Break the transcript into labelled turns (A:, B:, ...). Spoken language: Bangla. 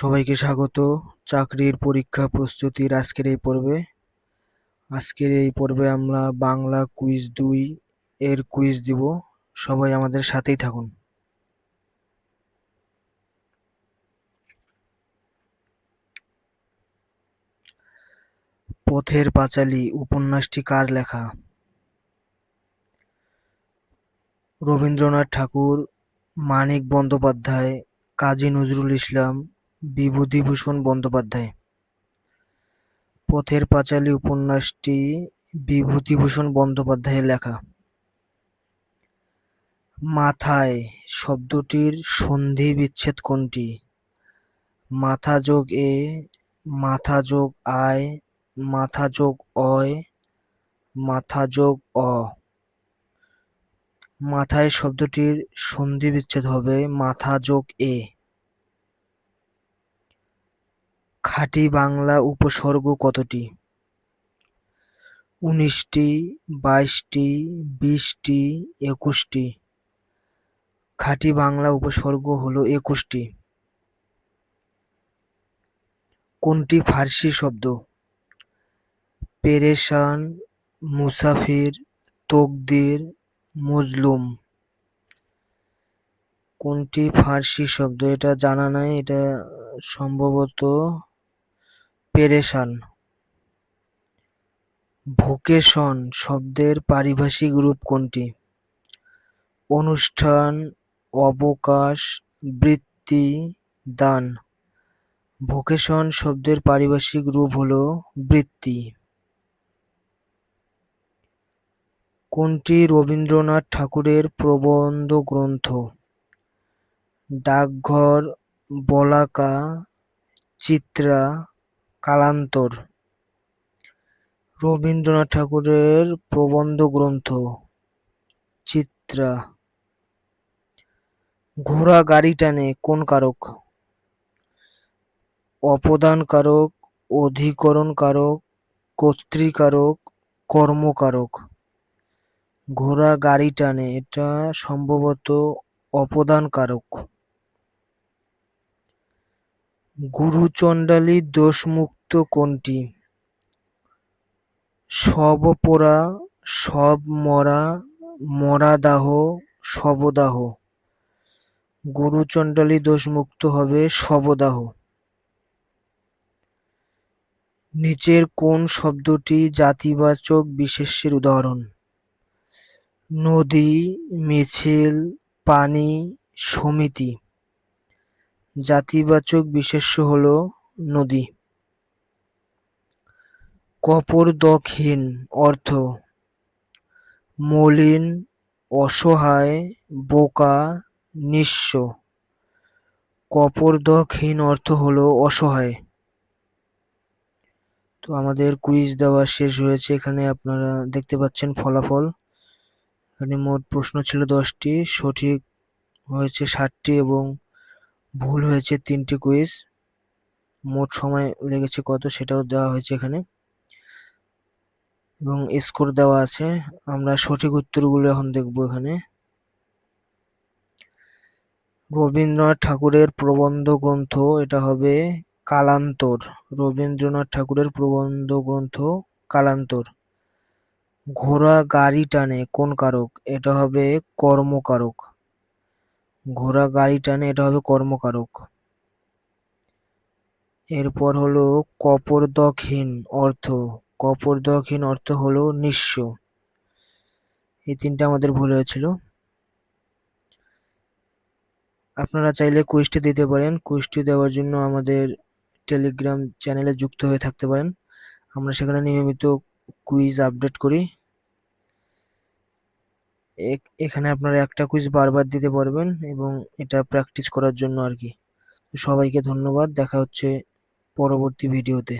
A: সবাইকে স্বাগত চাকরির পরীক্ষা প্রস্তুতির আজকের এই পর্বে আমরা বাংলা কুইজ 2 এর কুইজ দিব। সবাই আমাদের সাথেই থাকুন। পথের পাঁচালী উপন্যাসটি কার লেখা? রবীন্দ্রনাথ ঠাকুর, মানিক বন্দ্যোপাধ্যায়, কাজী নজরুল ইসলাম, বিভূতিভূষণ বন্দ্যোপাধ্যায়। পথের পাঁচালী উপন্যাসটি বিভূতিভূষণ বন্দ্যোপাধ্যায়ের লেখা। মাথায় শব্দটির সন্ধি বিচ্ছেদ কোনটি? মাথা যোগ এ, মাথা যোগ আয়, মাথা যোগ অয়, মাথা যোগ অ। মাথায় শব্দটির সন্ধি বিচ্ছেদ হবে মাথা যোগ এ। খাঁটি বাংলা উপসর্গ কতটি? 19টি, 22টি, 20টি, 21টি। খাঁটি বাংলা উপসর্গ হলো 21টি। কোনটি ফার্সি শব্দ? পেরেশান, মুসাফির, তকদির, মজলুম। কোনটি ফার্সি শব্দ? এটা জানা নাই, এটা সম্ভবত পেরেশান। ভোকেশন শব্দের পারিভাষিক রূপ কোনটি? অনুষ্ঠান, অবকাশ, বৃত্তি, দান। ভোকেশন শব্দের পারিভাষিক রূপ হলো বৃত্তি। কোনটি রবীন্দ্রনাথ ঠাকুরের প্রবন্ধ গ্রন্থ? ডাকঘর, বলাকা, চিত্রা, কালান্তর। রবীন্দ্রনাথ ঠাকুরের প্রবন্ধ গ্রন্থ চিত্রা। ঘোড়া গাড়ি টানে কোন কারক? অপদান কারক, অধিকরণ কারক, কর্তৃকারক, কর্মকারক। ঘোড়া গাড়ি টানে, এটা সম্ভবত অপদান কারক। গুরুচণ্ডালী দোষমুক্ত কোনটি? সব পোড়া, সব মরা, মরা দাহ, শবদাহ। গুরুচণ্ডালী দোষমুক্ত হবে শবদাহ। নিচের কোন শব্দটি জাতিবাচক বিশেষ্যের উদাহরণ? নদী, মিছিল, পানি, সমিতি। জাতিবাচক বিশেষ্য হলো নদী। কপর্দকহীন অর্থ মলিন, অসহায়, বোকা, নিঃস্ব। কপর্দকহীন অর্থ হলো অসহায়। তো আমাদের কুইজ দেওয়া শেষ হয়েছে। এখানে আপনারা দেখতে পাচ্ছেন ফলাফল। এখানে মোট প্রশ্ন ছিল 10টি, সঠিক হয়েছে 60টি এবং ভুল হয়েছে 3টি কুইজ। মোট সময় লেগেছে কত সেটাও দেওয়া হয়েছে এখানে এবং স্কোর দেওয়া আছে। আমরা সঠিক উত্তরগুলো এখন দেখব। এখানে রবীন্দ্রনাথ ঠাকুরের প্রবন্ধ গ্রন্থ, এটা হবে কালান্তর। রবীন্দ্রনাথ ঠাকুরের প্রবন্ধ গ্রন্থ কালান্তর। ঘোড়া গাড়ি টানে কোন কারক? এটা হবে কর্মকারক। ঘোড়া গাড়ি টানে, এটা হবে কর্মকারক। এরপর হলো কপর্দকহীন অর্থ। কপর্দকহীন অর্থ হলো নিঃস্ব। এই 3টা আমাদের ভুল হয়েছিল। আপনারা চাইলে কুইজটি দিতে পারেন। কুইজটি দেওয়ার জন্য আমাদের টেলিগ্রাম চ্যানেলে যুক্ত হয়ে থাকতে পারেন। আমরা সেখানে নিয়মিত কুইজ আপডেট করি। এখানে আপনারা একটা কুইজ বারবার দিতে পারবেন এবং এটা প্র্যাকটিস করার জন্য আর কি। সবাইকে ধন্যবাদ। দেখা হচ্ছে পরবর্তী ভিডিওতে।